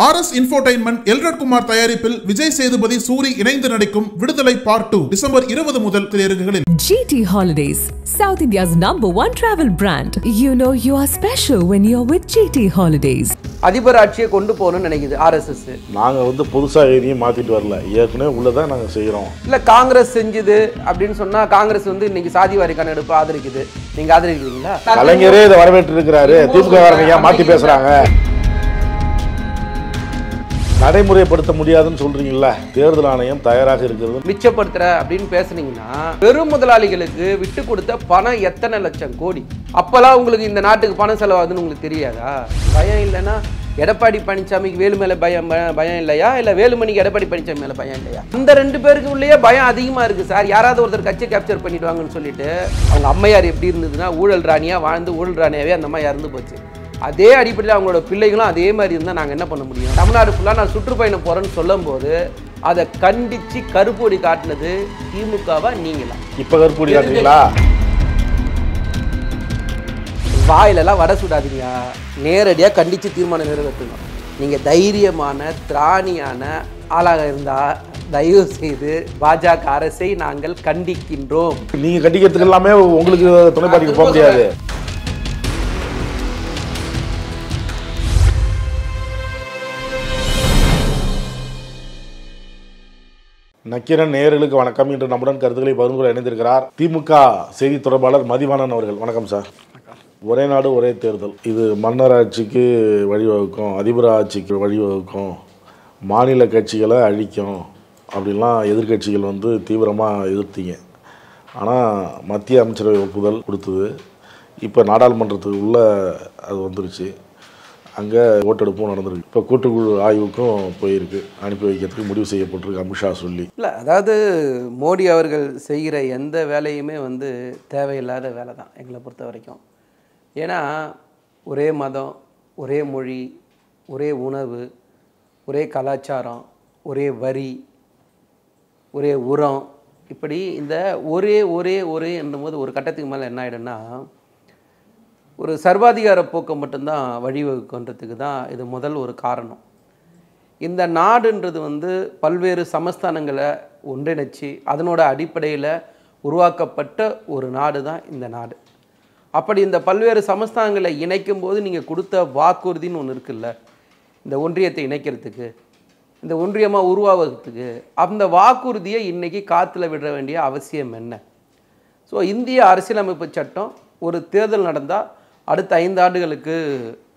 RS Infotainment Elred Kumar தயாரிப்பில் விஜய் சேதுபதி சூரி இணைந்து நடிக்கும் விடுதலை பார்ட் 2 டிசம்பர் 20 முதல் திரையரங்குகளில். GT Holidays, South India's #1 travel brand. You know you are special when you're with GT Holidays. அதிபர் ஆட்சியை கொண்டு போகணும்னு நினைக்குது RSS. நாங்க புதுசா எதையும் மாத்திட்டு வரல, ஏற்கனவே உள்ளதான் நாங்க செய்யறோம். இல்ல காங்கிரஸ் செஞ்சது அப்படின்னு சொன்னா காங்கிரஸ் இன்னைக்கு சாதிவாரி கணக்கெடுப்பு ஆதரிக்குது. நீங்க ஆதரிக்கிறீங்களா? கலைஞரே இதை வரவேற்று இருக்கிறாரு. திமுக மாத்தி பேசுறாங்க. நடைமுறைப்படுத்த முடியாதுன்னு சொல்றீங்களா? தேர்தல் ஆணையம் தயாராக இருக்கிறது. மிச்சப்படுத்துற அப்படின்னு பேசுனீங்கன்னா பெரும் முதலாளிகளுக்கு விட்டு கொடுத்த பணம் எத்தனை லட்சம் கோடி. அப்பெல்லாம் உங்களுக்கு இந்த நாட்டுக்கு பணம் செலவாகுதுன்னு உங்களுக்கு தெரியாதா? பயம் இல்லைன்னா எடப்பாடி பழனிசாமிக்கு வேலு மேல பயம் இல்லையா? இல்ல வேலுமணிக்கு எடப்பாடி பழனிசாமி மேல பயம் இல்லையா? அந்த ரெண்டு பேருக்கு உள்ளேயே பயம் அதிகமா இருக்கு சார். யாராவது ஒருத்தர் கட்சியை கேப்சர் பண்ணிடுவாங்கன்னு சொல்லிட்டு. அவங்க அம்மையார் எப்படி இருந்ததுன்னா ஊழல் ராணியா வாழ்ந்து ஊழல் ராணியாவே அந்த அம்மா இறந்து போச்சு. அதே அடிப்படையில் அவங்களோட பிள்ளைகளும் அதே மாதிரி இருந்தால் நாங்கள் என்ன பண்ண முடியும்? தமிழ்நாடு ஃபுல்லாக நான் சுற்றுப்பயணம் போகிறேன்னு சொல்லும் போது அதை கண்டித்து கருப்பொடி காட்டினது திமுகவா நீங்களா? இப்போ கருப்பொடி காட்டுறீங்களா? வாயிலெல்லாம் வட சுடாதீங்க, நேரடியாக கண்டித்து தீர்மானம் நிறைவேற்றணும். நீங்கள் தைரியமான திராணியான ஆளாக இருந்தால் தயவு செய்து பாஜக அரசை நாங்கள் கண்டிக்கின்றோம். நீங்கள் கண்டிக்கிறதுக்கு எல்லாமே உங்களுக்கு துணைப்பாட்டிக்கு போக முடியாது. நக்கீரன் நேயர்களுக்கு வணக்கம். இன்று நம்முடன் கருத்துக்களை பகிர்ந்து கொள்ள இணைந்திருக்கிறார் திமுக செய்தி தொடர்பாளர் மதிவாணன் அவர்கள். வணக்கம் சார். ஒரே நாடு ஒரே தேர்தல், இது மன்னர் ஆட்சிக்கு வழிவகுக்கும், அதிபர் ஆட்சிக்கு வழிவகுக்கும், மாநில கட்சிகளை அழிக்கும் அப்படின்லாம் எதிர்கட்சிகள் தீவிரமாக எதிர்த்தீங்க. ஆனால் மத்திய அமைச்சரவை ஒப்புதல் கொடுத்தது. இப்போ நாடாளுமன்றத்துக்கு உள்ள அது வந்துருச்சு. அங்கே ஓட்டெடுப்பும் நடந்திருக்கு. இப்போ கூட்டுக்குழு ஆய்வுக்கும் போயிருக்கு, அனுப்பி வைக்கிறதுக்கு முடிவு செய்யப்பட்டிருக்கு அமித்ஷா சொல்லி. இல்லை, அதாவது மோடி அவர்கள் செய்கிற எந்த வேலையுமே தேவையில்லாத வேலை தான் எங்களை பொறுத்த வரைக்கும். ஏன்னா ஒரே மதம், ஒரே மொழி, ஒரே உணவு, ஒரே கலாச்சாரம், ஒரே வரி, ஒரே உரம், இப்படி இந்த ஒரே ஒரே ஒரே என்னும்போது ஒரு கட்டத்துக்கு மேலே என்ன ஆகிடும்னா ஒரு சர்வாதிகார போக்கை மட்டும்தான் வழிவகுக்குன்றதுக்கு தான் இது முதல் ஒரு காரணம். இந்த நாடுன்றது பல்வேறு சமஸ்தானங்களை ஒன்றிணைச்சி அதனோட அடிப்படையில் உருவாக்கப்பட்ட ஒரு நாடு தான் இந்த நாடு. அப்படி இந்த பல்வேறு சமஸ்தானங்களை இணைக்கும் போது நீங்கள் கொடுத்த வாக்குறுதின்னு ஒன்று இருக்குல்ல, இந்த ஒன்றியத்தை இணைக்கிறதுக்கு, இந்த ஒன்றியமாக உருவாகிறதுக்கு, அந்த வாக்குறுதியை இன்றைக்கி காற்றுல விட வேண்டிய அவசியம் என்ன? ஸோ இந்திய அரசியலமைப்பு சட்டம் ஒரு தேர்தல் நடந்தால் அடுத்த 5 ஆண்டுகளுக்கு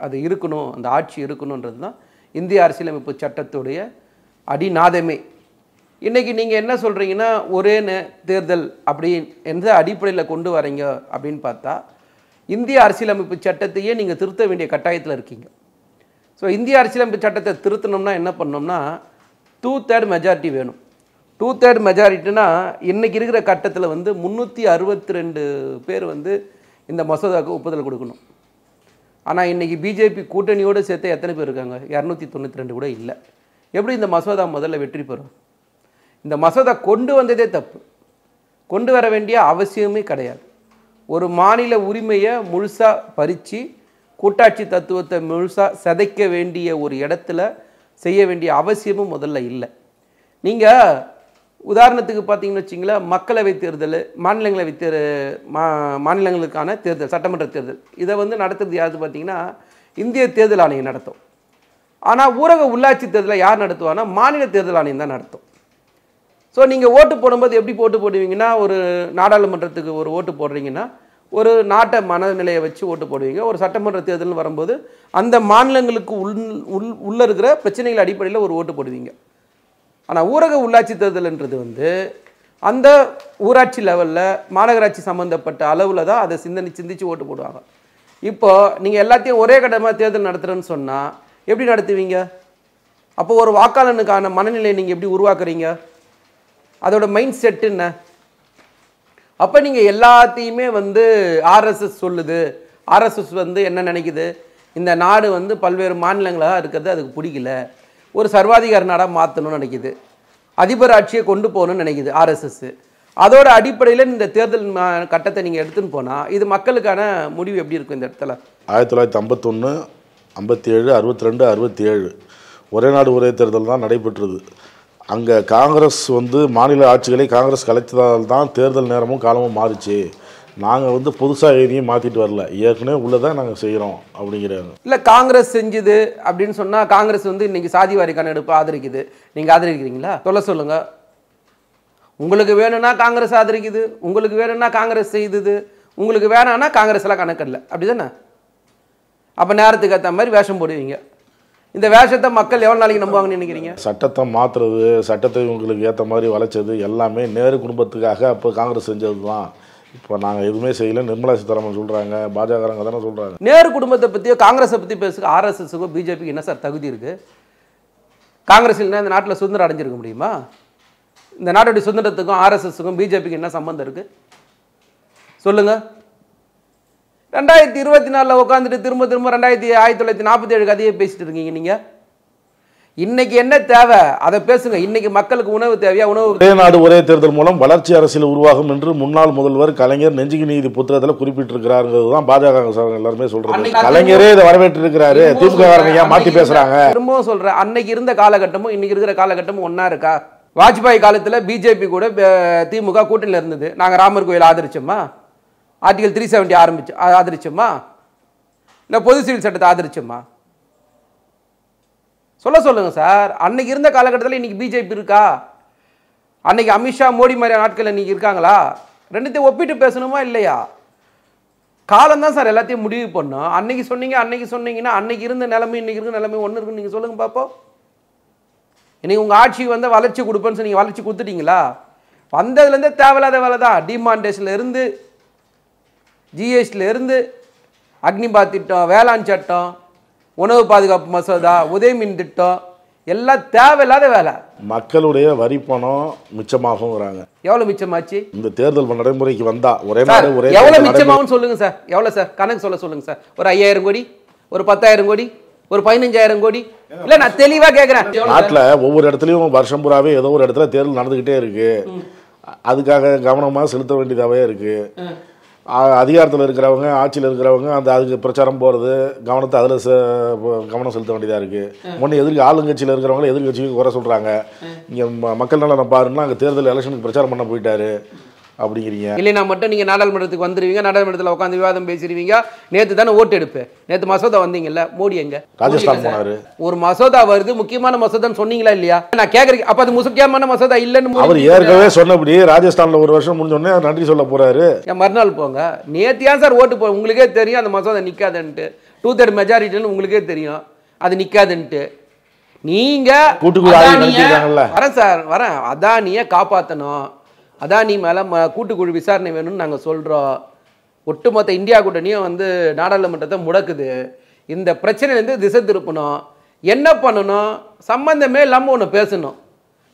அது இருக்கணும், அந்த ஆட்சி இருக்கணுன்றது தான் இந்திய அரசியலமைப்பு சட்டத்துடைய அடிநாதமே. இன்றைக்கி நீங்கள் என்ன சொல்கிறீங்கன்னா ஒரே தேர்தல் அப்படி எந்த அடிப்படையில் கொண்டு வரீங்க அப்படின்னு பார்த்தா இந்திய அரசியலமைப்பு சட்டத்தையே நீங்கள் திருத்த வேண்டிய கட்டாயத்தில் இருக்கீங்க. ஸோ இந்திய அரசியலமைப்பு சட்டத்தை திருத்தணும்னா என்ன பண்ணோம்னா 2/3 மெஜாரிட்டி வேணும். 2/3 மெஜாரிட்டினா இன்றைக்கி இருக்கிற கட்டத்தில் 362 பேர் இந்த மசோதாவுக்கு ஒப்புதல் கொடுக்கணும். ஆனால் இன்றைக்கி பிஜேபி கூட்டணியோடு சேர்த்து எத்தனை பேர் இருக்காங்க? 292 கூட இல்லை. எப்படி இந்த மசோதா முதல்ல வெற்றி பெறும்? இந்த மசோதா கொண்டு வந்ததே தப்பு, கொண்டு வர வேண்டிய அவசியமே கிடையாது. ஒரு மாநில உரிமையை முழுசாக பறித்து கூட்டாட்சி தத்துவத்தை முழுசாக சிதைக்க வேண்டிய ஒரு இடத்துல செய்ய வேண்டிய அவசியமும் முதல்ல இல்லை. நீங்கள் உதாரணத்துக்கு பார்த்தீங்கன்னு வச்சிங்களேன், மக்களவை தேர்தல், மாநிலங்களுக்கான தேர்தல், சட்டமன்ற தேர்தல், இதை நடத்துறது யாரு பார்த்தீங்கன்னா இந்திய தேர்தல் ஆணையம் நடத்தும். ஆனால் ஊரக உள்ளாட்சி தேர்தலை யார் நடத்துவான்னா மாநில தேர்தல் ஆணையம் தான் நடத்தும். ஸோ நீங்கள் ஓட்டு போடும்போது எப்படி ஓட்டு போடுவீங்கன்னா, ஒரு நாடாளுமன்றத்துக்கு ஒரு ஓட்டு போடுறீங்கன்னா ஒரு நாட்டை மனநிலையை வச்சு ஓட்டு போடுவீங்க. ஒரு சட்டமன்ற தேர்தல்னு வரும்போது அந்த மாநிலங்களுக்கு உள்ள இருக்கிற பிரச்சனைகள் அடிப்படையில் ஒரு ஓட்டு போடுவீங்க. ஆனால் ஊரக உள்ளாட்சி தேர்தல்ன்றது அந்த ஊராட்சி லெவலில் மாநகராட்சி சம்மந்தப்பட்ட அளவில் தான் அதை சிந்திச்சு ஓட்டு போடுவாங்க. இப்போது நீங்கள் எல்லாத்தையும் ஒரே கட்டமாக தேர்தல் நடத்துகிறேன்னு சொன்னால் எப்படி நடத்துவீங்க? அப்போ ஒரு வாக்காளனுக்கான மனநிலையை நீங்கள் எப்படி உருவாக்குறீங்க? அதோட மைண்ட் செட் என்ன? அப்போ நீங்கள் எல்லாத்தையுமே ஆர்எஸ்எஸ் சொல்லுது, ஆர்எஸ்எஸ் என்ன நினைக்குது, இந்த நாடு பல்வேறு மாநிலங்களாக இருக்கிறது அதுக்கு பிடிக்கல, ஒரு சர்வாதிகார நாடாக மாற்றணும்னு நினைக்குது, அதிபர் ஆட்சியை கொண்டு போகணும்னு நினைக்குது ஆர்எஸ்எஸ். அதோட அடிப்படையில் இந்த தேர்தல் கட்டத்தை நீங்கள் எடுத்துன்னு போனால் இது மக்களுக்கான முடிவு எப்படி இருக்கும்? இந்த இடத்துல 1951, 57, 62, 67 ஒரே நாடு ஒரே தேர்தல் தான் நடைபெற்றது. அங்கே காங்கிரஸ் மாநில ஆட்சிகளை காங்கிரஸ் கலைத்ததால் தான் தேர்தல் நேரமும் காலமும் மாறிச்சு. நாங்கள் புதுசாக எதையும் மாற்றிட்டு வரல, ஏற்கனவே உள்ளதான் நாங்கள் செய்கிறோம் அப்படிங்கிறாங்க. இல்லை காங்கிரஸ் செஞ்சுது அப்படின்னு சொன்னால் காங்கிரஸ் இன்னைக்கு சாதிவாரி கணக்கெடுப்பு ஆதரிக்குது. நீங்கள் ஆதரிக்கிறீங்களா? சொல்லுங்கள். உங்களுக்கு வேணும்னா காங்கிரஸ் ஆதரிக்குது, உங்களுக்கு வேணும்னா காங்கிரஸ் செய்தது, உங்களுக்கு வேணான்னா காங்கிரஸ் எல்லாம் கணக்கிடல. அப்படி தானே? அப்போ நேரத்துக்கு ஏற்ற மாதிரி வேஷம் போடுவீங்க. இந்த வேஷத்தை மக்கள் எவ்வளோ நாளைக்கு நம்புவாங்கன்னு நினைக்கிறீங்க? சட்டத்தை மாற்றுறது, சட்டத்தை உங்களுக்கு ஏற்ற மாதிரி வளைச்சது எல்லாமே நேரு குடும்பத்துக்காக அப்போ காங்கிரஸ் செஞ்சது தான். இப்போ நாங்கள் எதுவுமே செய்யலை நிர்மலா சீதாராமன் சொல்கிறாங்க, பாஜகங்க தானே சொல்கிறாங்க. நேரு குடும்பத்தை பற்றியோ காங்கிரஸை பற்றி பேசுக ஆர்எஸ்எஸ்க்கோ பிஜேபிக்கு என்ன சார் தகுதி இருக்குது? காங்கிரஸ் இல்லைன்னா இந்த நாட்டில் சுதந்திரம் அடைஞ்சிருக்க முடியுமா? இந்த நாட்டுடைய சுதந்திரத்துக்கும் ஆர்எஸ்எஸ்க்கும் பிஜேபிக்கு என்ன சம்பந்தம் இருக்குது சொல்லுங்கள். 2024 உட்காந்துட்டு திரும்ப 1947 கதையை பேசிட்டு இருக்கீங்க. நீங்கள் இன்னைக்கு என்ன தேவை அதை பேசுங்க. இன்னைக்கு மக்களுக்கு உணவு தேவையா? உணவு ஒரே நாடு ஒரே தேர்தல் மூலம் வளர்ச்சி அரசியல் உருவாகும் என்று முன்னாள் முதல்வர் கலைஞர் நெஞ்சுக்கு நீதி புத்தகத்தில் குறிப்பிட்டிருக்கிறாருதான் பாஜக எல்லாருமே சொல்றாங்க. கலைஞரே இதை வரவேற்று இருக்கிறாரு. திமுக மாற்றி பேசுறாங்க. திரும்பவும் சொல்றேன், அன்னைக்கு இருந்த காலகட்டமும் இன்னைக்கு இருக்கிற காலகட்டமும் ஒன்னா இருக்கா? வாஜ்பாய் காலத்தில் பிஜேபி கூட திமுக கூட்டணியில் இருந்தது. நாங்கள் ராமர் கோயில் ஆதரிச்சோமா? ஆர்டிகல் 370 ஆதரிச்சோமா? இல்லை பொது சிவில் சட்டத்தை ஆதரிச்சோமா? சொல்லுங்க சார். அன்னைக்கு இருந்த காலகட்டத்தில் இன்னைக்கு பிஜேபி இருக்கா? அன்னைக்கு அமித்ஷா மோடி மாதிரியான ஆட்கள் இன்னைக்கு இருக்காங்களா? ரெண்டுத்தையும் ஒப்பிட்டு பேசணுமா இல்லையா? காலம் தான் சார் எல்லாத்தையும் முடிவு பண்ணும். அன்னைக்கு சொன்னீங்கன்னா அன்னைக்கு இருந்த நிலைமை இன்னைக்கு இருக்க நிலைமை ஒன்று இருக்குன்னு நீங்கள் சொல்லுங்க பார்ப்போம். இன்னைக்கு உங்கள் ஆட்சி வளர்ச்சி கொடுப்பேன்னு சொன்னீங்க, வளர்ச்சி கொடுத்துட்டீங்களா? வந்ததுலேருந்தே தேவையில்லாத வேலை தான். டிமாண்டேஷன்ல இருந்து, ஜிஎஸ்டியில் இருந்து, அக்னிபாத் திட்டம், வேளாண் சட்டம், உணவு பாதுகாப்பு மசோதா, உதயமின் திட்டம் எல்லாம் தேவையில்லாத வேலை. மக்களுடைய வரி பணம் மிச்சமாகுங்கிறாங்க. எவ்வளவு மிச்சமாச்சு இந்த தேர்தல் நடைமுறைக்கு வந்தா? ஒரே நாடு ஒரே எவ்வளவு மிச்சமாகும் சொல்லுங்க சார். எவ்வளவு சார் கணக்கு சொல்லுங்க சார். ஒரு 5000 கோடி, ஒரு 10,000 கோடி, ஒரு 15,000 கோடி? இல்ல நான் தெளிவா கேட்கிறேன். நாட்டில் ஒவ்வொரு இடத்துலயும் வருஷம் பூராவே ஏதோ ஒரு இடத்துல தேர்தல் நடந்துகிட்டே இருக்கு. அதுக்காக கவனமா செலுத்த வேண்டியதாவே இருக்கு. அதிகாரத்தில் இருக்கிறவங்க, ஆட்சியில் இருக்கிறவங்க அதுக்கு பிரச்சாரம் போகிறது, கவனத்தை அதில் கவனம் செலுத்த வேண்டியதாக இருக்குது. முன்னே ஆளுங்கட்சியில் இருக்கிறவங்க எதிர்கட்சிக்கு குறை சொல்கிறாங்க. இங்கே மக்கள் நலன் பாருன்னா அங்கே தேர்தல் எலெக்ஷனுக்கு பிரச்சாரம் பண்ண போயிட்டாரு அப்படிங்கிறீங்க. இல்லைனா மட்டும் நீங்கள் நாடாளுமன்றத்துக்கு வந்துடுவீங்க, நாடாளுமன்றத்தில் உட்காந்து விவாதம் பேசிடுவீங்க. நேற்று தானே ஓட்டு எடுப்பு, நேற்று மசோதா வந்தீங்கல்ல, மோடி எங்க ராஜஸ்தான் போனாரு. ஒரு மசோதா வருது, முக்கியமான மசோதான்னு சொன்னீங்களா இல்லையா? நான் கேட்குறேன். அப்போ அது முக்கியமான மசோதா இல்லைன்னு அவர் ஏற்கனவே சொன்னபடி ராஜஸ்தானில் ஒரு வருஷம் முடிஞ்சோடனே நன்றி சொல்ல போறாரு. மறுநாள் போங்க. நேற்று ஏன் சார் ஓட்டு போ? உங்களுக்கே தெரியும் அந்த மசோதா நிற்காதுன்ட்டு. 2/3 மெஜாரிட்டின்னு உங்களுக்கே தெரியும் அது நிற்காதுன்ட்டு. நீங்க வரேன் சார் வரேன். அதானியை காப்பாற்றணும், அதானி மேலே கூட்டுக்குழு விசாரணை வேணும்னு நாங்கள் சொல்கிறோம். ஒட்டுமொத்த இந்தியா கூட்டணியும் நாடாளுமன்றத்தை முடக்குது. இந்த பிரச்சனையிலேருந்து திசை திருப்பணும். என்ன பண்ணணும்? சம்பந்தமே இல்லாமல் ஒன்று பேசணும்.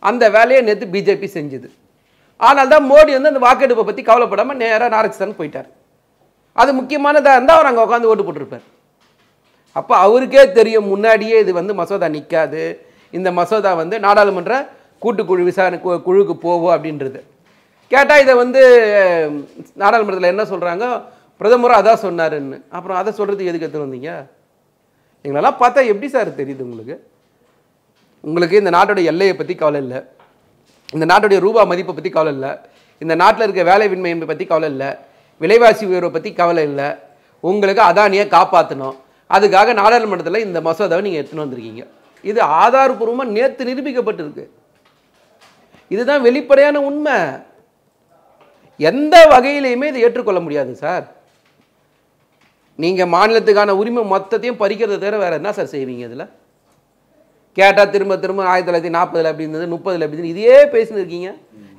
அந்த வேலையை நேற்று பிஜேபி செஞ்சுது. ஆனால் தான் மோடி அந்த வாக்கெடுப்பை பற்றி கவலைப்படாமல் நேராக ராஜஸ்தான் போயிட்டார். அது முக்கியமானதாக இருந்தால் அவர் அங்கே உட்காந்து ஓட்டு போட்டிருப்பார். அப்போ அவருக்கே தெரியும் முன்னாடியே இது மசோதா நிற்காது, இந்த மசோதா நாடாளுமன்ற கூட்டுக்குழு விசாரணை குழுவுக்கு போவோம் அப்படின்றது. கேட்டால் இதை நாடாளுமன்றத்தில் என்ன சொல்கிறாங்க, பிரதமரும் அதான் சொன்னாருன்னு. அப்புறம் அதை சொல்கிறதுக்கு எதுக்கு எடுத்து வந்தீங்க? எங்களெல்லாம் பார்த்தா எப்படி சார் தெரியுது உங்களுக்கு? உங்களுக்கு இந்த நாட்டோட எல்லையை பற்றி கவலை இல்லை, இந்த நாட்டுடைய ரூபா மதிப்பை பற்றி கவலை இல்லை, இந்த நாட்டில் இருக்க வேலையின்மையை பற்றி கவலை இல்லை, விலைவாசி உயர்வை பற்றி கவலை இல்லை. உங்களுக்கு அதானியை காப்பாற்றணும், அதுக்காக நாடாளுமன்றத்தில் இந்த மசோதாவை நீங்கள் எடுத்துன்னு வந்திருக்கீங்க. இது ஆதாரபூர்வமாக நேற்று நிரூபிக்கப்பட்டிருக்கு. இதுதான் வெளிப்படையான உண்மை. எந்த வகையிலையுமே இதை ஏற்றுக்கொள்ள முடியாது சார். நீங்கள் மாநிலத்துக்கான உரிமை மொத்தத்தையும் பறிக்கிறத தவிர வேறு என்ன சார் செய்வீங்க? இதில் கேட்டால் திரும்ப 1940 அப்படி இருந்தது, 30 அப்படி இருந்தது, இதையே பேசின்னு இருக்கீங்க.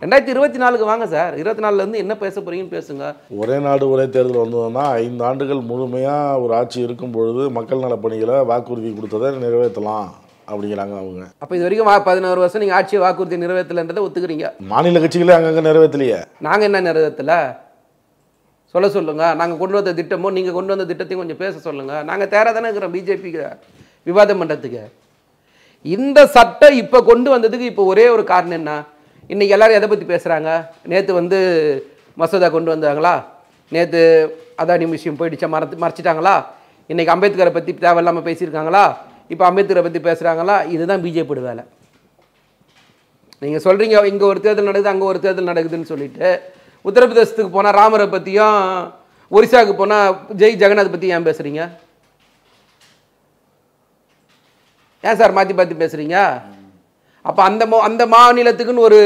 2024 வாங்க சார். 24 என்ன பேச போறீங்கன்னு பேசுங்க. ஒரே நாடு ஒரே தேர்தல் வந்ததுன்னா 5 ஆண்டுகள் முழுமையாக ஒரு ஆட்சி இருக்கும் பொழுது மக்கள் நல பணிகளை வாக்குறுதி கொடுத்ததை நிறைவேற்றலாம் அப்படிங்கிறாங்க அவங்க. அப்போ இது வரைக்கும் 11 வருஷம் நீங்கள் ஆட்சியை வாக்குறுதி நிறைவேற்றலைன்றதை ஒத்துக்கிறீங்க. மாநில கட்சிகளே அங்கங்கே நிறைவேற்றலையே. நாங்கள் என்ன நிறைவேற்றலை சொல்லுங்க. நாங்கள் கொண்டு வந்த திட்டமோ நீங்கள் கொண்டு வந்த திட்டத்தையும் கொஞ்சம் பேச சொல்லுங்கள். நாங்கள் தேர தானே இருக்கிறோம் பிஜேபிக்கு விவாதம் பண்ணுறதுக்கு. இந்த சட்டம் இப்போ கொண்டு வந்ததுக்கு இப்போ ஒரே ஒரு காரணம் என்ன? இன்றைக்கி எல்லோரும் எதை பற்றி பேசுகிறாங்க? நேற்று மசோதா கொண்டு வந்தாங்களா? நேற்று அதானி விஷயம் போயிடுச்சா மறைச்சிட்டாங்களா? இன்றைக்கி அம்பேத்கரை பற்றி தேவையில்லாமல் பேசியிருக்காங்களா? இப்போ அம்பேத்கரை பற்றி பேசுகிறாங்களா? இதுதான் பிஜேபியோட வேலை. நீங்கள் சொல்கிறீங்க இங்கே ஒரு தேர்தல் நடக்குது, அங்கே ஒரு தேர்தல் நடக்குதுன்னு சொல்லிட்டு, உத்தரப்பிரதேசத்துக்கு போனால் ராமரை பற்றியும், ஒரிசாவுக்கு போனால் ஜெய் ஜெகநாத் பற்றி ஏன் பேசுகிறீங்க? ஏன் சார் மாற்றி மாற்றி பேசுகிறீங்க? அப்போ அந்த மாநிலத்துக்குன்னு ஒரு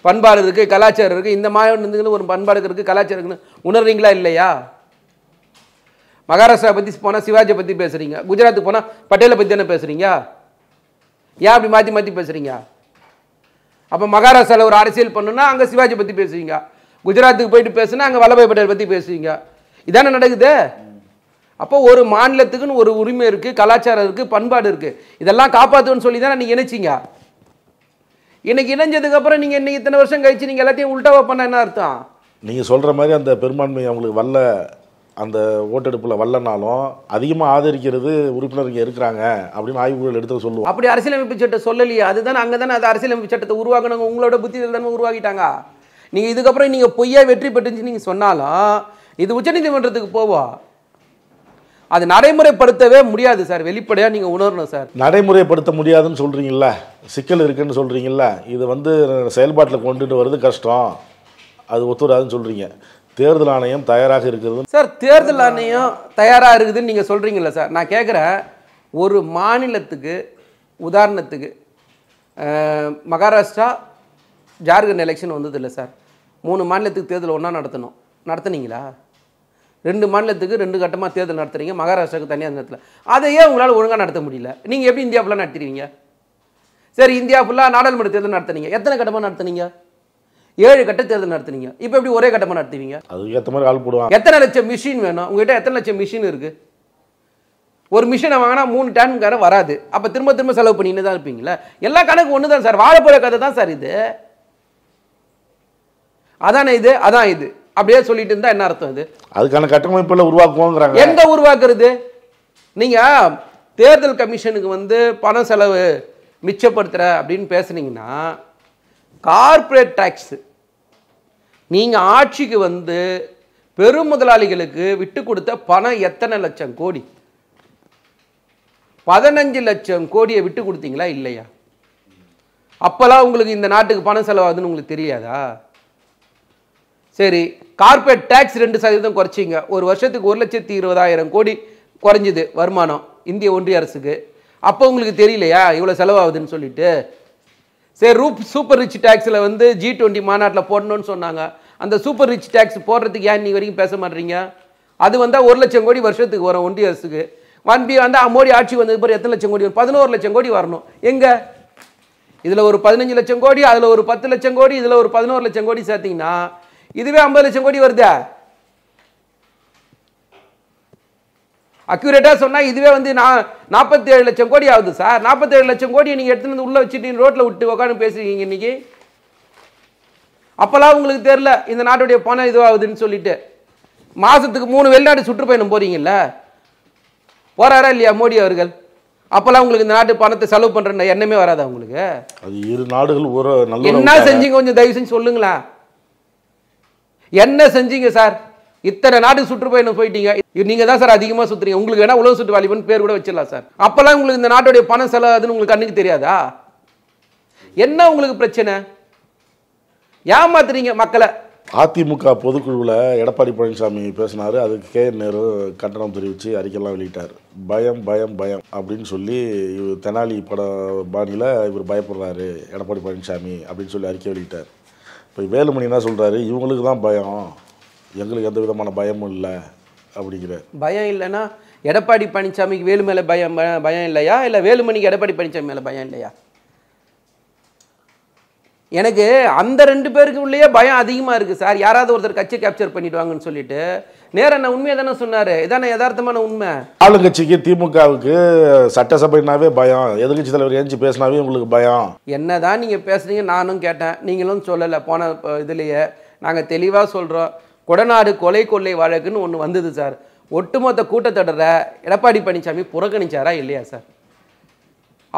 பண்பாடு இருக்குது, கலாச்சாரம் இருக்குது, இந்த மாநிலத்துக்குன்னு ஒரு பண்பாடு இருக்குது, கலாச்சாரம் இருக்குன்னு உணர்றீங்களா இல்லையா? மகாராஷ்டிரா பற்றி போனால் சிவாஜியை பற்றி பேசுகிறீங்க, குஜராத்துக்கு போனால் பட்டேலை பற்றி தானே பேசுகிறீங்க. ஏன் அப்படி மாற்றி மாற்றி பேசுகிறீங்க? அப்போ மகாராஷ்டிராவில் ஒரு அரசியல் பண்ணுன்னா அங்கே சிவாஜி பற்றி பேசுவீங்க, குஜராத்துக்கு போயிட்டு பேசுனா அங்கே வல்லபாய் பட்டேல் பற்றி பேசுவீங்க. இதானே நடக்குது. அப்போ ஒரு மாநிலத்துக்குன்னு ஒரு உரிமை இருக்குது, கலாச்சாரம் இருக்குது, பண்பாடு இருக்குது. இதெல்லாம் காப்பாற்றுன்னு சொல்லி தானே நீங்கள் இணைச்சிங்க. இன்னைக்கு இணைஞ்சதுக்கப்புறம் நீங்கள் இன்னைக்கு இத்தனை வருஷம் கழிச்சு நீங்கள் எல்லாத்தையும் உள்டாவா பண்ண என்ன அர்த்தம்? நீங்கள் சொல்கிற மாதிரி அந்த பெரும்பான்மை அவங்களுக்கு வரல, அந்த ஓட்டெடுப்பில் வரலனாலும் அதிகமாக ஆதரிக்கிறது உறுப்பினர் இங்கே இருக்கிறாங்க அப்படின்னு ஆய்வுகள் எடுத்து சொல்லுவோம். அப்படி அரசியலமைப்பு சட்டம் சொல்லலையே. அதுதானே அங்கே தானே அது அரசியலமைப்பு சட்டத்தை உருவாக்கணும். உங்களோட புத்தியில் தானே உருவாக்கிட்டாங்க. நீங்கள் இதுக்கப்புறம் நீங்கள் பொய்யா வெற்றி பெற்றுச்சு நீங்கள் சொன்னாலும் இது உச்சநீதிமன்றத்துக்கு போவோம். அது நடைமுறைப்படுத்தவே முடியாது சார். வெளிப்படையாக நீங்கள் உணரணும் சார். நடைமுறைப்படுத்த முடியாதுன்னு சொல்கிறீங்கள, சிக்கல் இருக்குன்னு சொல்கிறீங்கள, இது செயல்பாட்டில் கொண்டுட்டு வருது கஷ்டம், அது ஒத்துவராதுன்னு சொல்கிறீங்க. தேர்தல் ஆணையம் தயாராக இருக்கிறது சார். தேர்தல் ஆணையம் தயாராக இருக்குதுன்னு நீங்கள் சொல்கிறீங்களா சார்? நான் கேட்குறேன், ஒரு மாநிலத்துக்கு உதாரணத்துக்கு மகாராஷ்டிரா ஜார்க்கண்ட் எலெக்ஷன் வந்தது இல்லை சார். 3 மாநிலத்துக்கு தேர்தல் ஒன்றா நடத்துனீங்களா? 2 மாநிலத்துக்கு 2 கட்டமாக தேர்தல் நடத்துறீங்க, மகாராஷ்டிராவுக்கு தனியாக நடத்தல. அதையே உங்களால் ஒழுங்காக நடத்த முடியல. நீங்கள் எப்படி இந்தியா ஃபுல்லாக நடத்துறீங்க? சரி, இந்தியா ஃபுல்லாக நாடாளுமன்ற தேர்தல் நடத்துனீங்க, எத்தனை கட்டமாக நடத்துனீங்க? 7 கட்ட தேர்தல் நடத்துனீங்க. இப்போ எப்படி ஒரே கட்டமாக நடத்துவீங்க? அதுக்கு ஏற்ற மாதிரி ஆள் போடுவாங்க. எத்தனை லட்சம் மிஷின் வேணும் உங்ககிட்ட? எத்தனை லட்சம் மிஷின் இருக்குது? ஒரு மிஷினை வாங்கினா 3 டன்கார வராது. அப்போ திரும்ப திரும்ப செலவு பண்ணின்னு தான் இருப்பீங்களா? எல்லா கணக்கு ஒன்று தான் சார். வாழைப்பழ கதை தான் சார் இது. அதானே இது, அதான் இது. அப்படியே சொல்லிட்டு இருந்தா என்ன அர்த்தம்? இது அதுக்கான கட்டமைப்புல உருவாக்குவோங்கிறாங்க. எங்க உருவாக்குறது? நீங்க தேர்தல் கமிஷனுக்கு பண செலவு மிச்சப்படுத்துற அப்படின்னு பேசுனீங்கன்னா, கார்ப்பரேட் டாக்ஸ் நீங்க ஆட்சிக்கு பெரும் முதலாளிகளுக்கு விட்டு கொடுத்த பணம் எத்தனை லட்சம் கோடி? 15 லட்சம் கோடியை விட்டு கொடுத்தீங்களா இல்லையா? அப்பெல்லாம் உங்களுக்கு இந்த நாட்டுக்கு பணம் செலவாகுதுன்னு உங்களுக்கு தெரியாதா? சரி, கார்ப்பரேட் டேக்ஸ் 2% குறைச்சிங்க. ஒரு வருஷத்துக்கு 1,20,000 கோடி குறைஞ்சிது வருமானம் இந்திய ஒன்றிய அரசுக்கு. அப்போ உங்களுக்கு தெரியலையா இவ்வளோ செலவாகுதுன்னு சொல்லிட்டு? சரி, சூப்பர் ரிச் டேக்ஸில் G20 மாநாட்டில் போடணும்னு சொன்னாங்க. அந்த சூப்பர் ரிச் டேக்ஸ் போடுறதுக்கு ஏன் இன்னைக்கு வரைக்கும் பேச மாட்டீங்க? அது 1 லட்சம் கோடி வருஷத்துக்கு வரும் ஒன்றிய அரசுக்கு. மோடி ஆட்சி வந்தது பிறகு எத்தனை லட்சம் கோடி வரும்? 11 லட்சம் கோடி வரணும். எங்க? இதில் ஒரு 15 லட்சம் கோடி, அதில் ஒரு 10 லட்சம் கோடி, இதில் ஒரு 11 லட்சம் கோடி சேர்த்தீங்கன்னா இதுவே 50 லட்சம் கோடி வருதா? அக்யூரேட்டா சொன்னா இதுவே 47 லட்சம் கோடி ஆகுது சார். 47 லட்சம் கோடியை நீங்க எடுத்துட்டு உள்ள வச்சுட்டு ரோட்ல விட்டு உட்காந்து பேசுறீங்க இன்னைக்கு. அப்பெல்லாம் உங்களுக்கு தெரியல இந்த நாட்டுடைய பணம் இதுவாகுதுன்னு சொல்லிட்டு. மாசத்துக்கு 3 வெளிநாடு சுற்றுப்பயணம் போறீங்கல்ல, போறாரா இல்லையா மோடி அவர்கள்? அப்பெல்லாம் உங்களுக்கு இந்த நாட்டு பணத்தை செலவு பண்ற எண்ணமே வராதா உங்களுக்கு? அது இரு நாடுகள் ஒரு நல்ல என்ன செஞ்சீங்க கொஞ்சம் தயவு செஞ்சு சொல்லுங்களா? என்ன செஞ்சீங்க சார்? இத்தனை நாடு சுற்றுப்பயணம் போயிட்டீங்க. நீங்க தான் சார் அதிகமா சுத்துறீங்க. உங்களுக்கு வேணா உலக சுற்று வாலிபன் பேர் கூட வச்சிடலாம் சார். அப்பெல்லாம் உங்களுக்கு இந்த நாட்டுடைய பணம் செலவாதுன்னு உங்களுக்கு கண்ணுக்கு தெரியாதா? என்ன உங்களுக்கு பிரச்சனை? ஏமாத்துறீங்க மக்களை. அதிமுக பொதுக்குழுவில் எடப்பாடி பழனிசாமி பேசினாரு. அதுக்கு K.N. நேரு கண்டனம் தெரிவித்து அறிக்கையெல்லாம் வெளியிட்டார். பயம் பயம் பயம் அப்படின்னு சொல்லி இவர் தெனாலி பட பாணியில் இவர் பயப்படுறாரு எடப்பாடி பழனிசாமி அப்படின்னு சொல்லி அறிக்கை வெளியிட்டார். இப்போ வேலுமணி என்ன சொல்கிறாரு, இவங்களுக்கு தான் பயம், எங்களுக்கு எந்த விதமான பயமும் இல்லை அப்படிங்கிற. பயம் இல்லைன்னா எடப்பாடி பழனிசாமிக்கு வேலு மேலே பயம் இல்லையா? இல்லை வேலுமணிக்கு எடப்பாடி பழனிசாமி மேலே பயம் இல்லையா? எனக்கு அந்த 2 பேருக்கு உள்ளேயே பயம் அதிகமாக இருக்குது சார். யாராவது ஒருத்தர் கட்சி கேப்சர் பண்ணிடுவாங்கன்னு சொல்லிட்டு. நேரா உண்மையை தானே சொன்னார். இதானே யதார்த்தமான உண்மை. ஆளுங்கட்சிக்கு திமுகவுக்கு சட்டசபைனாவே பயம், எதிர்கட்சி தலைவர் ஏஞ்சி பேசினாவே உங்களுக்கு பயம். என்னதான் நீங்கள் பேசுனீங்க, நானும் கேட்டேன், நீங்களும் சொல்லலை. போன இதுலேயே நாங்கள் தெளிவாக சொல்கிறோம். கொடநாடு கொலை கொள்ளை வழக்குன்னு ஒன்று வந்தது சார். ஒட்டுமொத்த கூட்டத்தொடரை எடப்பாடி பழனிசாமி புறக்கணிச்சாரா இல்லையா சார்?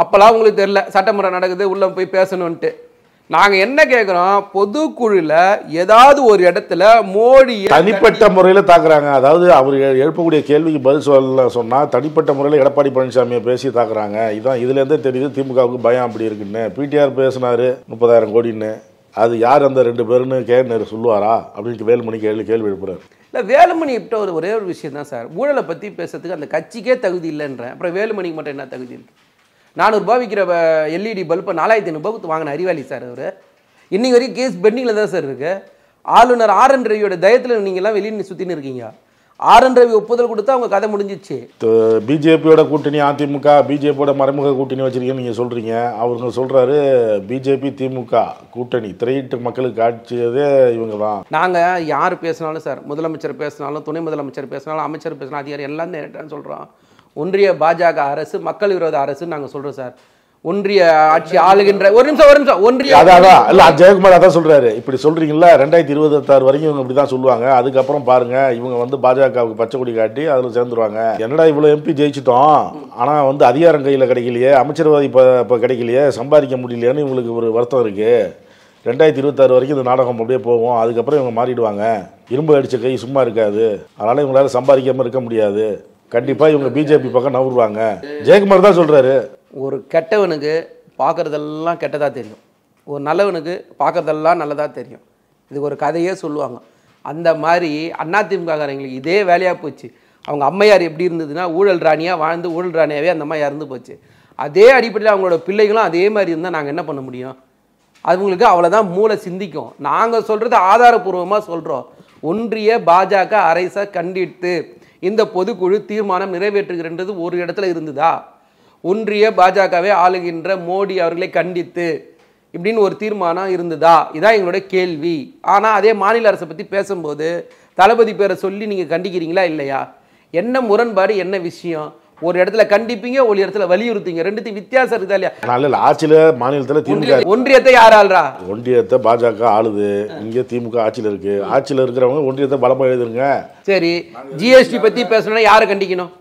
அப்போல்லாம் உங்களுக்கு தெரியல சட்டமன்றம் நடக்குது உள்ளே போய் பேசணுன்ட்டு. நாங்க என்ன கேட்குறோம், பொதுக்குழுல ஏதாவது ஒரு இடத்துல மோடி தனிப்பட்ட முறையில் தாக்குறாங்க. அதாவது அவர் எழுப்பக்கூடிய கேள்விக்கு பதில் சொன்னா தனிப்பட்ட முறையில் எடப்பாடி பழனிசாமியை பேசி தாக்குறாங்க. இதான் இதுலேருந்தே தெரியுது திமுகவுக்கு பயம் அப்படி இருக்குன்னு. பிடிஆர் பேசினாரு 30,000 கோடின்னு. அது யார் அந்த 2 பேருன்னு கேட்னு சொல்லுவாரா அப்படின்னு வேலுமணி கேள்வி எழுப்புறாரு. இல்லை, வேலுமணி இப்ப ஒரே ஒரு விஷயம் தான் சார், ஊழலை பற்றி பேசுறதுக்கு அந்த கட்சிக்கே தகுதி இல்லைன்றேன். அப்புறம் வேலுமணிக்கு மட்டும் என்ன தகுதி இருக்கு? 400 ரூபாய் விற்கிற எல்இடி பல்பை 4500 வாங்கின அறிவாளி சார் அவர். இன்னைக்கு வரைக்கும் கேஸ் பெண்டிங்கில் தான் சார் இருக்கு. ஆளுநர் ஆர்.என். ரவியோட தயத்தில் நீங்கள்லாம் வெளியே சுற்றின்னு இருக்கீங்க. ஆர்.என். ரவி ஒப்புதல் கொடுத்தா அவங்க கதை முடிஞ்சிச்சு. பிஜேபியோட கூட்டணி அதிமுக, பிஜேபியோட மறைமுக கூட்டணி வச்சிருக்கீங்கன்னு நீங்கள் சொல்கிறீங்க. அவங்க சொல்கிறாரு பிஜேபி திமுக கூட்டணி திரையிட்டு மக்களுக்கு காட்சியதே இவங்க தான். நாங்கள் யார் பேசினாலும் சார், முதலமைச்சர் பேசினாலும், துணை முதலமைச்சர் பேசினாலும், அமைச்சர் பேசினாலும், அதிகாரி எல்லாம் நேரட்டான்னு சொல்கிறோம். ஒன்றிய பாஜக அரசு மக்கள் விரோத அரசுன்னு நாங்கள் சொல்கிறோம் சார். ஒன்றிய ஆட்சி ஆளுகின்ற ஒரு நிமிஷம் ஒன்றிய அதான் இல்ல ஜெயக்குமார் அதான் சொல்றாரு. இப்படி சொல்றீங்களா 2026 வரைக்கும் இவங்க இப்படிதான் சொல்லுவாங்க. அதுக்கப்புறம் பாருங்க இவங்க வந்து பாஜகவுக்கு பச்சை கொடி காட்டி அதுல சேர்ந்துருவாங்க. என்னடா இவ்வளவு எம்பி ஜெயிச்சிட்டோம், ஆனா வந்து அதிகாரம் கையில கிடைக்கலையே, அமைச்சரவை இப்ப கிடைக்கலையே, சம்பாதிக்க முடியலையேன்னு இவங்களுக்கு ஒரு வருத்தம் இருக்கு. 2026 வரைக்கும் இந்த நாடகம் அப்படியே போகும். அதுக்கப்புறம் இவங்க மாறிடுவாங்க. இரும்பு அடிச்ச கை சும்மா இருக்காது. அதனால இவங்களால சம்பாதிக்காம இருக்க முடியாது. கண்டிப்பா இவங்க பிஜேபி பக்கம் நவருவாங்க. ஜெயக்குமார் தான் சொல்றாரு. ஒரு கெட்டவனுக்கு பார்க்குறதெல்லாம் கெட்டதாக தெரியும், ஒரு நல்லவனுக்கு பார்க்குறதெல்லாம் நல்லதாக தெரியும். இதுக்கு ஒரு கதையே சொல்லுவாங்க. அந்த மாதிரி அதிமுககாரங்களுக்கு இதே வேலையாக போச்சு. அவங்க அம்மையார் எப்படி இருந்ததுன்னா ஊழல் ராணியாக வாழ்ந்து ஊழல் ராணியாகவே அந்த மாதிரி இறந்து போச்சு. அதே அடிப்படையில் அவங்களோட பிள்ளைகளும் அதே மாதிரி இருந்தால் நாங்கள் என்ன பண்ண முடியும்? அவங்களுக்கு அவ்வளோதான் மூளை சிந்திக்கும். நாங்கள் சொல்கிறது ஆதாரபூர்வமாக சொல்கிறோம். ஒன்றிய பாஜக அரசை கண்டித்து இந்த பொதுக்குழு தீர்மானம் நிறைவேற்றுகிறது ஒரு இடத்துல இருந்ததா? ஒன்றிய பாஜகவை ஆளுகின்ற மோடி அவர்களை கண்டித்து இப்படின்னு ஒரு தீர்மானம் இருந்ததா? இதான் எங்களுடைய கேள்வி. ஆனால் அதே மாநில அரசை பற்றி பேசும்போது தளபதி பேரை சொல்லி நீங்கள் கண்டிக்கிறீங்களா இல்லையா? என்ன முரண்பாடு, என்ன விஷயம்? ஒரு இடத்துல கண்டிப்பீங்க, ஒரு இடத்துல வலியுறுத்தீங்க. ரெண்டுத்தையும் வித்தியாசம் இருக்குதா இல்லையா? ஆட்சியில மாநிலத்தில் திமுக, ஒன்றியத்தை யார் ஆள்றா? ஒன்றியத்தை பாஜக ஆளுது. இங்கே திமுக ஆட்சியில் இருக்கு. ஆட்சியில் இருக்கிறவங்க ஒன்றியத்தை பலமா எழுதுங்க. சரி, ஜிஎஸ்டி பத்தி பேசணும்னா யாரை கண்டிக்கணும்?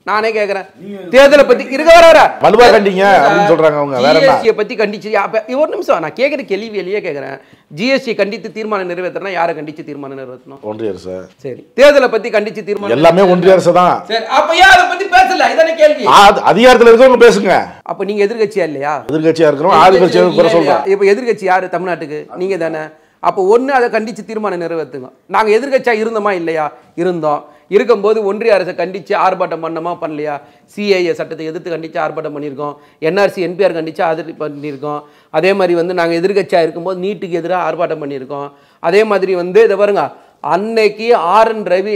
நானே கேட்கிறேன். தேர்தலை பத்தி இருக்க வர வலுவா கண்டிங்க அப்படின்னு சொல்றாங்க அவங்க. வேற என்ன? ஜிஎஸ்டியை பத்தி கண்டிச்சு ஒரு நிமிஷம் நான் கேட்கிற கேள்வி வெளியே கேட்கிறேன். ஜிஎஸ்டி கண்டித்து தீர்மானம் நிறைவேற்றணும், யாரை கண்டிச்சு தீர்மானம் நிறைவேற்றணும்? ஒன்றிய அரசு. சரி, தேர்தலை பத்தி கண்டிச்சு தீர்மானம் எல்லாமே ஒன்றிய அரசு தான். சரி, அப்ப ஏன் அதை பத்தி பேசல? இதானே கேள்வி. அதிகாரத்தில் இருக்கவங்க பேசுங்க. அப்ப நீங்க எதிர்கட்சியா இல்லையா? எதிர்கட்சியா இருக்கிறோம். ஆளுங்கட்சியா குறை சொல்றோம். இப்ப எதிர்கட்சி யாரு தமிழ்நாட்டுக்கு? நீங்க தானே. அப்போ ஒன்று அதை கண்டித்து தீர்மானம் நிறைவேற்றுங்க. நாங்கள் எதிர்கட்சியாக இருந்தோமா இல்லையா? இருந்தோம். இருக்கும்போது ஒன்றிய அரசை கண்டித்து ஆர்ப்பாட்டம் பண்ணோமா பண்ணலையா? சிஐஏ சட்டத்தை எதிர்த்து கண்டித்து ஆர்ப்பாட்டம் பண்ணியிருக்கோம். என்ஆர்சி என்பிஆர் கண்டித்து ஆதரவு பண்ணியிருக்கோம். அதே மாதிரி வந்து நாங்கள் எதிர்கட்சியாக இருக்கும்போது நீட்டுக்கு எதிராக ஆர்ப்பாட்டம் பண்ணியிருக்கோம். அதே மாதிரி வந்து இதை பாருங்க, அன்னைக்கு ஆர்.என். ரவி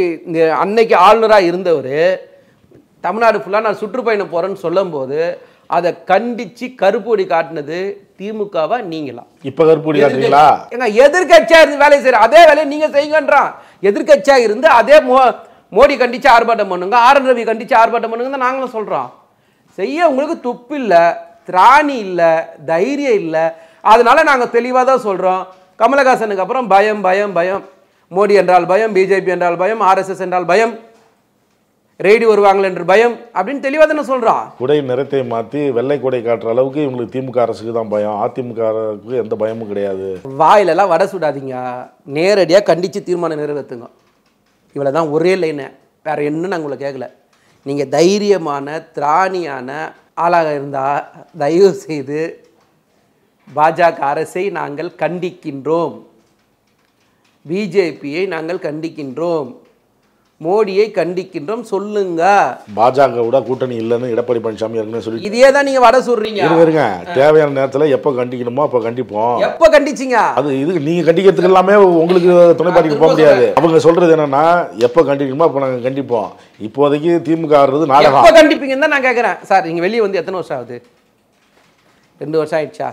அன்னைக்கு ஆளுநராக இருந்தவர் தமிழ்நாடு ஃபுல்லாக நான் சுற்றுப்பயணம் போகிறேன்னு சொல்லும்போது அதை கண்டிச்சு கருப்பொடி காட்டினது திமுகவா நீங்களா? இப்ப கருப்பொடி காட்டுறீங்களா? ஏங்க எதிர்கட்சியா இருந்து வேலை செய்யற அதே வேலையை நீங்க செய்யுங்கன்றான். எதிர்கட்சியா இருந்து அதே மோடி கண்டிச்சு ஆர்ப்பாட்டம் பண்ணுங்க, ஆர்.என். ரவி கண்டிச்சு ஆர்ப்பாட்டம் பண்ணுங்க நாங்களும் சொல்றோம். செய்ய உங்களுக்கு துப்பு இல்லை, திராணி இல்லை, தைரியம் இல்லை. அதனால நாங்கள் தெளிவாக தான் சொல்றோம். கமலஹாசனுக்கு அப்புறம் பயம் பயம் பயம். மோடி என்றால் பயம், பிஜேபி என்றால் பயம், ஆர்எஸ்எஸ் என்றால் பயம், ரெய்டு வருவாங்களே என்று பயம் அப்படின்னு தெளிவாக தானே சொல்றான். குடை நிறத்தை மாற்றி வெள்ளை குடை காட்டுற அளவுக்கு இவங்களுக்கு திமுக அரசுக்கு தான் பயம். அதிமுகவுக்கு எந்த பயமும் கிடையாது. வாயிலெல்லாம் வடை சுடாதீங்க, நேரடியாக கண்டித்து தீர்மானம் நிறைவேற்றுங்க. இவ்வளோ தான் ஒரே லைனு, வேற என்ன நாங்கள் உங்களை கேட்கல. நீங்கள் தைரியமான திராணியான ஆளாக இருந்தால் தயவு செய்து பாஜக அரசை நாங்கள் கண்டிக்கின்றோம், பிஜேபியை நாங்கள் கண்டிக்கின்றோம், மோடியை கண்டிக்கின்றோம் சொல்லுங்க. பாஜகவோட கூட்டணி இல்லைன்னு எடப்பாடி பழனிசாமி ஏற்கனவே சொல்லி இதே தான் நீங்க வட சொல்றீங்க. இருங்க, தேவையான நேரத்தில் எப்போ கண்டிக்கணுமோ அப்போ கண்டிப்போம். எப்போ கண்டிச்சிங்க? அது இதுக்கு நீங்க கண்டிக்கிறதுக்கு எல்லாமே உங்களுக்கு துணை பாட்டிக்கு போக முடியாது. அவங்க சொல்றது என்னன்னா எப்போ கண்டிக்கணுமோ அப்போ நாங்கள் கண்டிப்போம். இப்போதைக்கு திமுக ஆடுறது நாடகம். எப்போ கண்டிப்பீங்கன்னு தான் நான் கேட்குறேன். சார் நீங்கள் வெளியே வந்து எத்தனை வருஷம் ஆகுது? 2 வருஷம் ஆயிடுச்சா?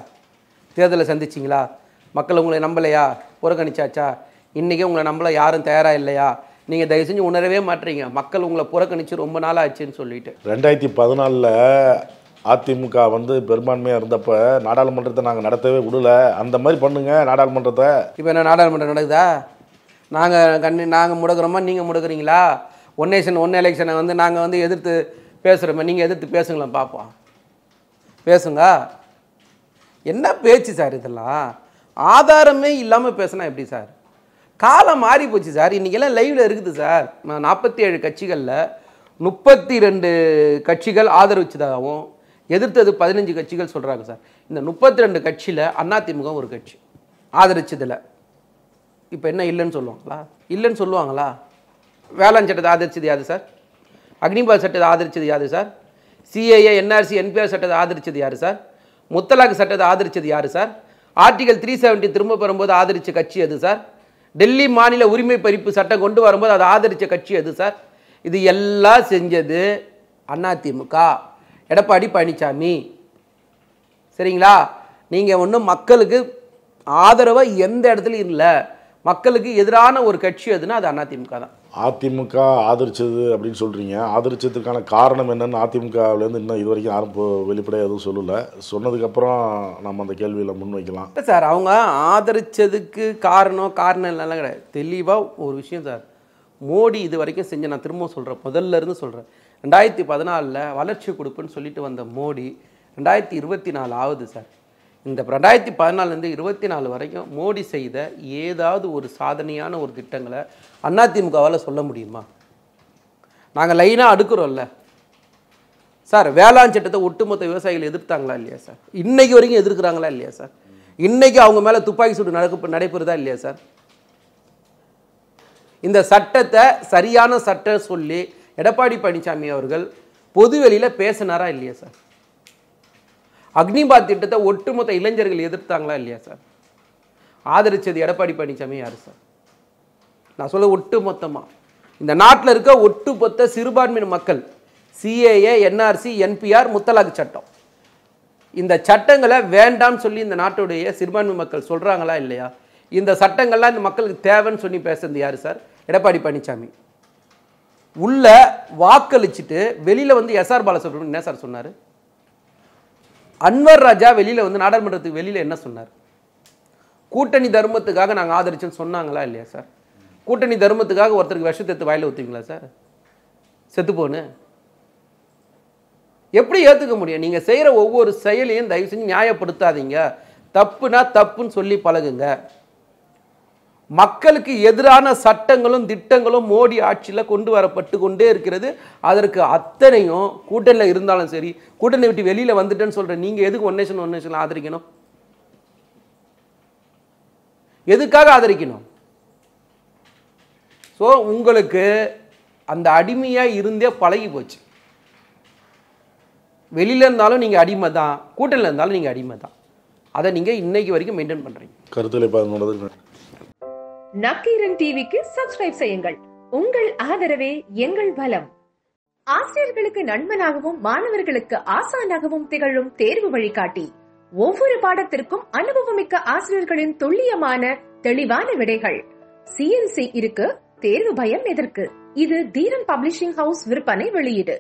தேர்தலை சந்திச்சிங்களா? மக்கள் உங்களை நம்பலையா? புறக்கணிச்சாச்சா? இன்றைக்கி உங்களை நம்பல யாரும் தயாராக இல்லையா? நீங்கள் தயவு செஞ்சு உணரவே மாட்டீங்க. மக்கள் உங்களை புறக்கணிச்சு ரொம்ப நாள் ஆச்சுன்னு சொல்லிட்டு 2014 அதிமுக வந்து பெரும்பான்மையாக இருந்தப்ப நாடாளுமன்றத்தை நாங்கள் நடத்தவே விடல. அந்த மாதிரி பண்ணுங்க நாடாளுமன்றத்தை. இப்போ என்ன நாடாளுமன்றம் நடக்குதா? நாங்கள் முடக்கிறோமா, நீங்கள் முடக்கிறீங்களா? ஒன் நேஷன் ஒன் எலெக்ஷனை வந்து நாங்கள் வந்து எதிர்த்து பேசுகிறோமே, நீங்கள் எதிர்த்து பேசுங்களேன் பார்ப்போம். பேசுங்க. என்ன பேச்சு சார் இதெல்லாம்? ஆதாரமே இல்லாமல் பேசினா எப்படி சார்? காலம் மாறி போச்சு சார். இன்றைக்கெல்லாம் லைவில் இருக்குது சார். 47 கட்சிகளில் 32 கட்சிகள் ஆதரவிச்சதாகவும் எதிர்த்தது 15 கட்சிகள் சொல்கிறாங்க சார். இந்த 32 கட்சியில் அதிமுக ஒரு கட்சி ஆதரிச்சதில் இப்போ என்ன இல்லைன்னு சொல்லுவாங்களா? இல்லைன்னு சொல்லுவாங்களா? வேளாண் சட்டத்தை ஆதரிச்சது யாரு சார்? அக்னிபாத் சட்டத்தை ஆதரிச்சது யாரு சார்? சிஏஏ என்ஆர்சி என்பிஆர் சட்டத்தை ஆதரிச்சது யாரு சார்? முத்தலாக் சட்டத்தை ஆதரிச்சது யாரு சார்? ஆர்டிகல் 370 திரும்ப பெறும்போது ஆதரிச்ச கட்சி எது சார்? டெல்லி மாநில உரிமை பறிப்பு சட்டம் கொண்டு வரும்போது அதை ஆதரிச்ச கட்சி எது சார்? இது எல்லாம் செஞ்சது அதிமுக, எடப்பாடி பழனிசாமி. சரிங்களா? நீங்கள் ஒன்றும் மக்களுக்கு ஆதரவாக எந்த இடத்துலையும் இல்லை. மக்களுக்கு எதிரான ஒரு கட்சி எதுனா அது அதிமுக தான். அதிமுக ஆதரிச்சது அப்படின்னு சொல்கிறீங்க. ஆதரிச்சதுக்கான காரணம் என்னென்னு அதிமுகவிலேருந்து இன்னும் இது வரைக்கும் யாரும் வெளிப்படையாக எதுவும் சொல்லலை. சொன்னதுக்கப்புறம் நம்ம அந்த கேள்வியில் முன்வைக்கலாம். இல்லை சார், அவங்க ஆதரித்ததுக்கு காரணம் இல்லைலாம் கிடையாது. தெளிவாக ஒரு விஷயம் சார், மோடி இது வரைக்கும் செஞ்ச, நான் திரும்ப சொல்கிறேன், முதல்ல இருந்து சொல்கிறேன், 2014 வளர்ச்சி கொடுப்புன்னு சொல்லிட்டு வந்த மோடி 2024 ஆகுது சார். இந்த 2014 24 வரைக்கும் மோடி செய்த ஏதாவது ஒரு சாதனையான ஒரு திட்டங்களை அதிமுகவால் சொல்ல முடியுமா? நாங்கள் லைனாக அடுக்கிறோம்ல சார். வேளாண் சட்டத்தை ஒட்டுமொத்த விவசாயிகள் எதிர்த்தாங்களா இல்லையா சார்? இன்னைக்கு வரைக்கும் எதிர்க்கிறாங்களா இல்லையா சார்? இன்னைக்கு அவங்க மேலே துப்பாக்கி சூடு நடைபெறுதா இல்லையா சார்? இந்த சட்டத்தை சரியான சட்டம் சொல்லி எடப்பாடி பழனிசாமி அவர்கள் பொதுவெளியில் பேசினாரா இல்லையா சார்? அக்னிபாத் திட்டத்தை ஒட்டுமொத்த இளைஞர்கள் எதிர்த்தாங்களா இல்லையா சார்? ஆதரிச்சது எடப்பாடி பழனிசாமி யாரு சார்? நான் சொல்ல ஒட்டுமொத்தமாக இந்த நாட்டில் இருக்க ஒட்டுமொத்த சிறுபான்மையின மக்கள், சிஏஏ என்ஆர்சி என்பிஆர் முத்தலாக் சட்டம், இந்த சட்டங்களை வேண்டாம்னு சொல்லி இந்த நாட்டுடைய சிறுபான்மை மக்கள் சொல்கிறாங்களா இல்லையா? இந்த சட்டங்கள்லாம் இந்த மக்களுக்கு தேவைன்னு சொல்லி பேசுறது யாரு சார்? எடப்பாடி பழனிசாமி. உள்ள வாக்களிச்சுட்டு வெளியில் வந்து எஸ்ஆர் பாலசுப்ரமணியன் என்ன சார் சொன்னார்? அன்வர் ராஜா வெளியில் வந்து நாடாளுமன்றத்துக்கு வெளியில் என்ன சொன்னார்? கூட்டணி தர்மத்துக்காக நாங்கள் ஆதரிச்சோன்னு சொன்னாங்களா இல்லையா சார்? கூட்டணி தர்மத்துக்காக ஒருத்தருக்கு விஷத்தை எடுத்து வாயில ஊற்றுவீங்களா சார்? செத்துப்போன்னு எப்படி ஏற்றுக்க முடியும்? நீங்கள் செய்கிற ஒவ்வொரு செயலையும் தயவு செஞ்சு நியாயப்படுத்தாதீங்க. தப்புனா தப்புன்னு சொல்லி பழகுங்க. மக்களுக்கு எதிரான சட்டங்களும் திட்டங்களும் மோடி ஆட்சியில் கொண்டு வரப்பட்டு கொண்டே இருக்கிறது. அதற்கு அத்தனையும் கூட்டணியில் இருந்தாலும் சரி, கூட்டணி விட்டு வெளியில் வந்துட்டேன்னு சொல்கிற நீங்கள் எதுக்கு ஒன் நேஷன் ஆதரிக்கணும்? எதுக்காக ஆதரிக்கணும்? ஸோ உங்களுக்கு அந்த அடிமையாக இருந்தே பழகி போச்சு. வெளியில் இருந்தாலும் நீங்கள் அடிமை தான், கூட்டணியில் இருந்தாலும் நீங்கள் அடிமை தான். அதை நீங்கள் இன்னைக்கு வரைக்கும் மெயின்டைன் பண்ணுறீங்க. கருத்துக்களை பகிர்ந்து நக்கீரன் டிவிக்கு சப்ஸ்கிரைப் செய்யுங்கள். உங்கள் ஆதரவே எங்கள் பலம். ஆசிரியர்களுக்கு நண்பனாகவும் மாணவர்களுக்கு ஆசானாகவும் திகழும் தேர்வு வழிகாட்டி. ஒவ்வொரு பாடத்திற்கும் அனுபவமிக்க ஆசிரியர்களின் துல்லியமான தெளிவான விடைகள். CNC இருக்கு, தேர்வு பயம் எதற்கு? இது தீரன் பப்ளிஷிங் ஹவுஸ் விற்பனை வெளியீடு.